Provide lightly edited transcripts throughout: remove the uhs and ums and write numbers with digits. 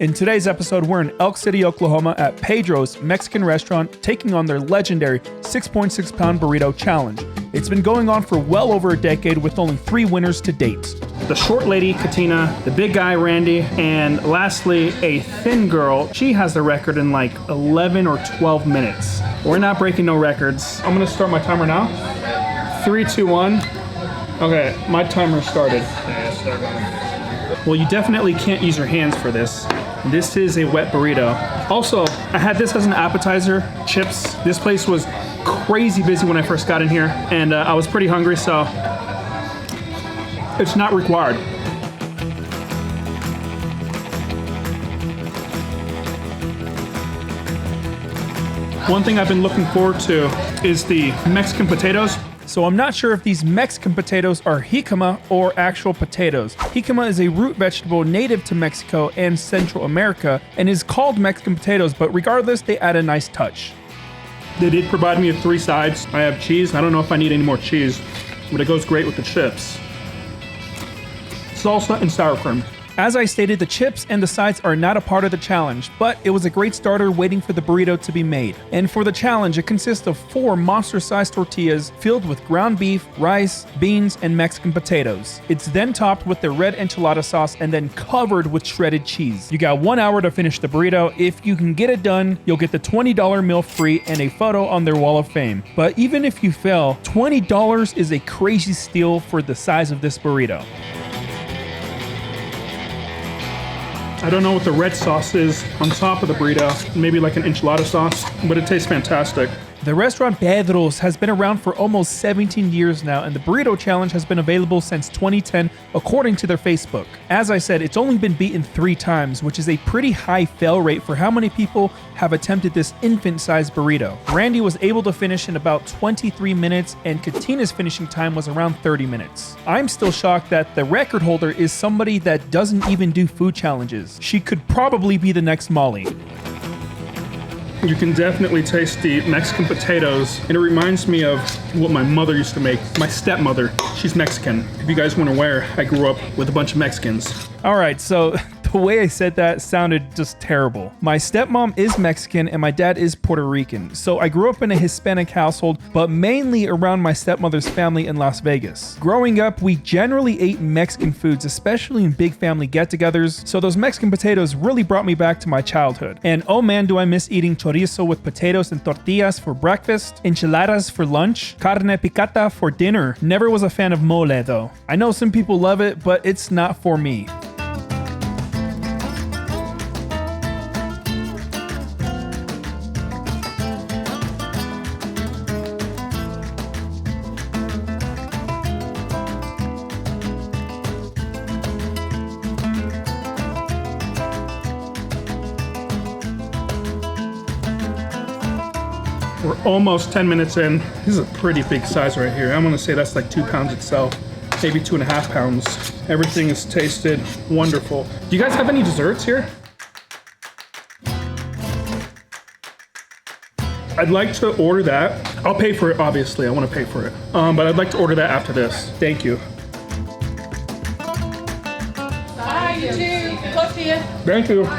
In today's episode, we're in Elk City, Oklahoma at Pedro's Mexican restaurant, taking on their legendary 6.6 pound burrito challenge. It's been going on for well over a decade with only 3 winners to date. The short lady, Katina, the big guy, Randy, and lastly, a thin girl. She has the record in like 11 or 12 minutes. We're not breaking no records. I'm gonna start my timer now. 3, 2, 1. Okay, my timer started. Well, you definitely can't use your hands for this. This is a wet burrito. Also, I had this as an appetizer, chips. This place was crazy busy when I first got in here, and I was pretty hungry, so it's not required. One thing I've been looking forward to is the Mexican potatoes. So I'm not sure if these Mexican potatoes are jicama or actual potatoes. Jicama is a root vegetable native to Mexico and Central America and is called Mexican potatoes, but regardless, they add a nice touch. They did provide me with 3 sides. I have cheese. I don't know if I need any more cheese, but it goes great with the chips. Salsa and sour cream. As I stated, the chips and the sides are not a part of the challenge, but it was a great starter waiting for the burrito to be made. And for the challenge, it consists of 4 monster-sized tortillas filled with ground beef, rice, beans, and Mexican potatoes. It's then topped with the red enchilada sauce and then covered with shredded cheese. You got 1 hour to finish the burrito. If you can get it done, you'll get the $20 meal free and a photo on their wall of fame. But even if you fail, $20 is a crazy steal for the size of this burrito. I don't know what the red sauce is on top of the burrito, maybe like an enchilada sauce, but it tastes fantastic. The restaurant Pedro's has been around for almost 17 years now, and the burrito challenge has been available since 2010, according to their Facebook. As I said, it's only been beaten 3 times, which is a pretty high fail rate for how many people have attempted this infant-sized burrito. Randy was able to finish in about 23 minutes, and Katina's finishing time was around 30 minutes. I'm still shocked that the record holder is somebody that doesn't even do food challenges. She could probably be the next Molly. You can definitely taste the Mexican potatoes, and it reminds me of what my mother used to make. My stepmother, she's Mexican. If you guys weren't aware, I grew up with a bunch of Mexicans. All right, so the way I said that sounded just terrible. My stepmom is Mexican and my dad is Puerto Rican. So I grew up in a Hispanic household, but mainly around my stepmother's family in Las Vegas. Growing up, we generally ate Mexican foods, especially in big family get-togethers. So those Mexican potatoes really brought me back to my childhood. And oh man, do I miss eating chorizo with potatoes and tortillas for breakfast, enchiladas for lunch, carne picada for dinner. Never was a fan of mole though. I know some people love it, but it's not for me. We're almost 10 minutes in. This is a pretty big size right here. I'm gonna say that's like 2 pounds itself, maybe 2.5 pounds. Everything is tasted wonderful. Do you guys have any desserts here? I'd like to order that. I'll pay for it, obviously. I wanna pay for it. But I'd like to order that after this. Thank you. Hi, you too. Tortilla. Thank you.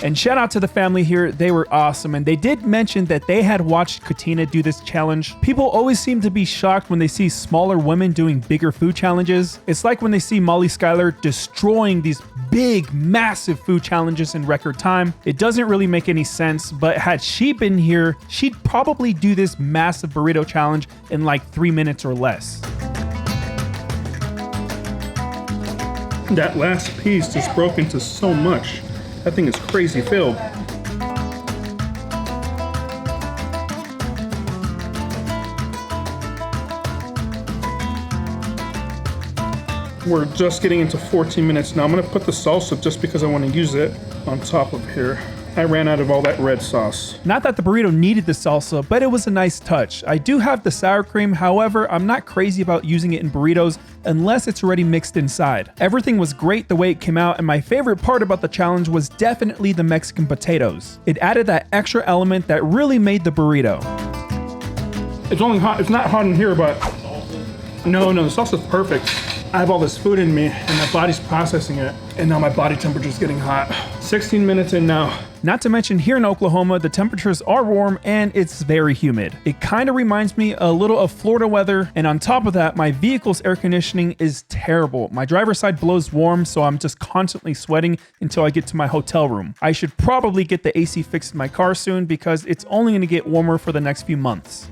And shout out to the family here. They were awesome. And they did mention that they had watched Katina do this challenge. People always seem to be shocked when they see smaller women doing bigger food challenges. It's like when they see Molly Schuyler destroying these big, massive food challenges in record time. It doesn't really make any sense, but had she been here, she'd probably do this massive burrito challenge in like 3 minutes or less. That last piece just broke into so much. That thing is crazy filled. We're just getting into 14 minutes now. I'm gonna put the salsa just because I want to use it on top of here. I ran out of all that red sauce. Not that the burrito needed the salsa, but it was a nice touch. I do have the sour cream, however, I'm not crazy about using it in burritos unless it's already mixed inside. Everything was great the way it came out, and my favorite part about the challenge was definitely the Mexican potatoes. It added that extra element that really made the burrito. It's only hot, it's not hot in here, but no, the sauce is perfect. I have all this food in me and my body's processing it, and now my body temperature is getting hot. 16 minutes in now. Not to mention here in Oklahoma, the temperatures are warm and it's very humid. It kind of reminds me a little of Florida weather, and on top of that, my vehicle's air conditioning is terrible. My driver's side blows warm, so I'm just constantly sweating until I get to my hotel room. I should probably get the AC fixed in my car soon because it's only going to get warmer for the next few months.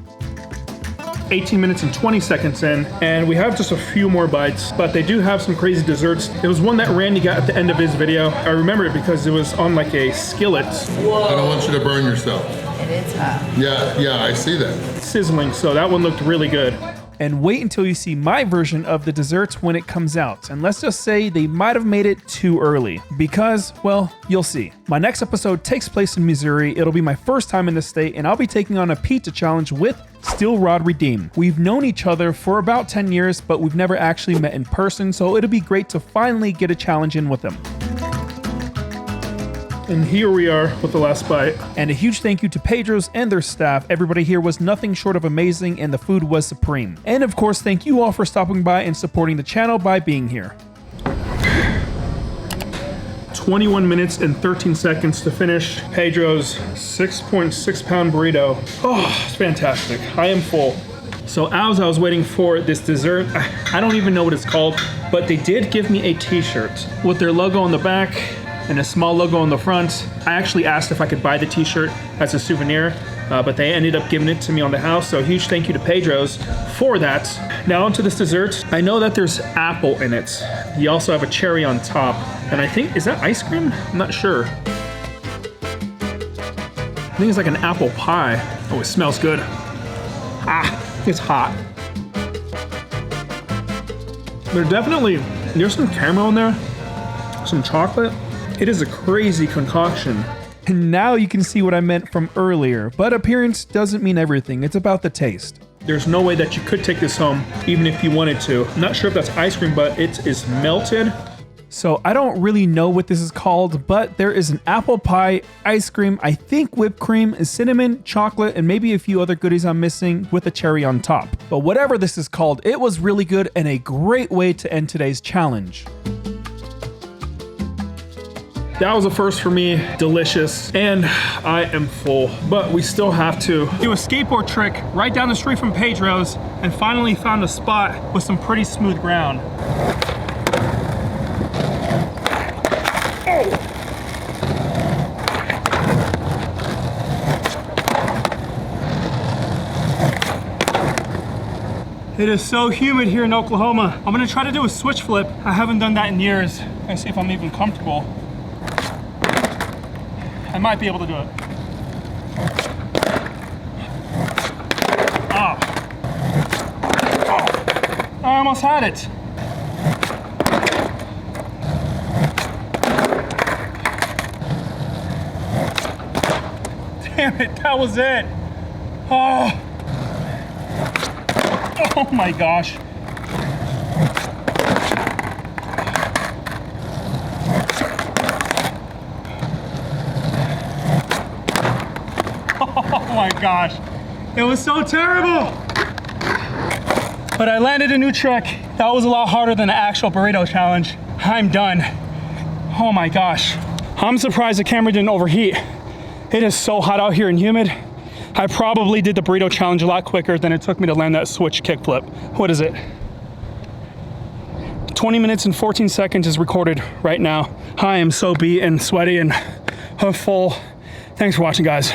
18 minutes and 20 seconds in, and we have just a few more bites, but they do have some crazy desserts. It was one that Randy got at the end of his video. I remember it because it was on like a skillet. Whoa. I don't want you to burn yourself. It is hot. Yeah, I see that. Sizzling, so that one looked really good. And wait until you see my version of the desserts when it comes out. And let's just say they might have made it too early because, well, you'll see. My next episode takes place in Missouri. It'll be my first time in the state, and I'll be taking on a pizza challenge with Steel Rod Redeem. We've known each other for about 10 years, but we've never actually met in person, so it'll be great to finally get a challenge in with him. And here we are with the last bite. And a huge thank you to Pedro's and their staff. Everybody here was nothing short of amazing, and the food was supreme. And of course, thank you all for stopping by and supporting the channel by being here. 21 minutes and 13 seconds to finish Pedro's 6.6 pound burrito. Oh, it's fantastic. I am full. So as I was waiting for this dessert, I don't even know what it's called, but they did give me a t-shirt with their logo on the back and a small logo on the front. I actually asked if I could buy the t-shirt as a souvenir, but they ended up giving it to me on the house, so a huge thank you to Pedro's for that. Now onto this dessert. I know that there's apple in it. You also have a cherry on top, and I think, is that ice cream? I'm not sure. I think it's like an apple pie. Oh, it smells good. Ah, it's hot. There's some caramel in there, some chocolate. It is a crazy concoction. And now you can see what I meant from earlier, but appearance doesn't mean everything. It's about the taste. There's no way that you could take this home, even if you wanted to. I'm not sure if that's ice cream, but it is melted. So I don't really know what this is called, but there is an apple pie, ice cream, I think whipped cream, cinnamon, chocolate, and maybe a few other goodies I'm missing with a cherry on top. But whatever this is called, it was really good and a great way to end today's challenge. That was a first for me, delicious, and I am full. But we still have to do a skateboard trick right down the street from Pedro's, and finally found a spot with some pretty smooth ground. It is so humid here in Oklahoma. I'm gonna try to do a switch flip. I haven't done that in years. Let's see if I'm even comfortable. I might be able to do it. Oh. I almost had it. Damn it, that was it. Oh. Oh my gosh. Oh my gosh, it was so terrible. But I landed a new trick. That was a lot harder than the actual burrito challenge. I'm done. Oh my gosh. I'm surprised the camera didn't overheat. It is so hot out here and humid. I probably did the burrito challenge a lot quicker than it took me to land that switch kickflip. What is it? 20 minutes and 14 seconds is recorded right now. I am so beat and sweaty and full. Thanks for watching, guys.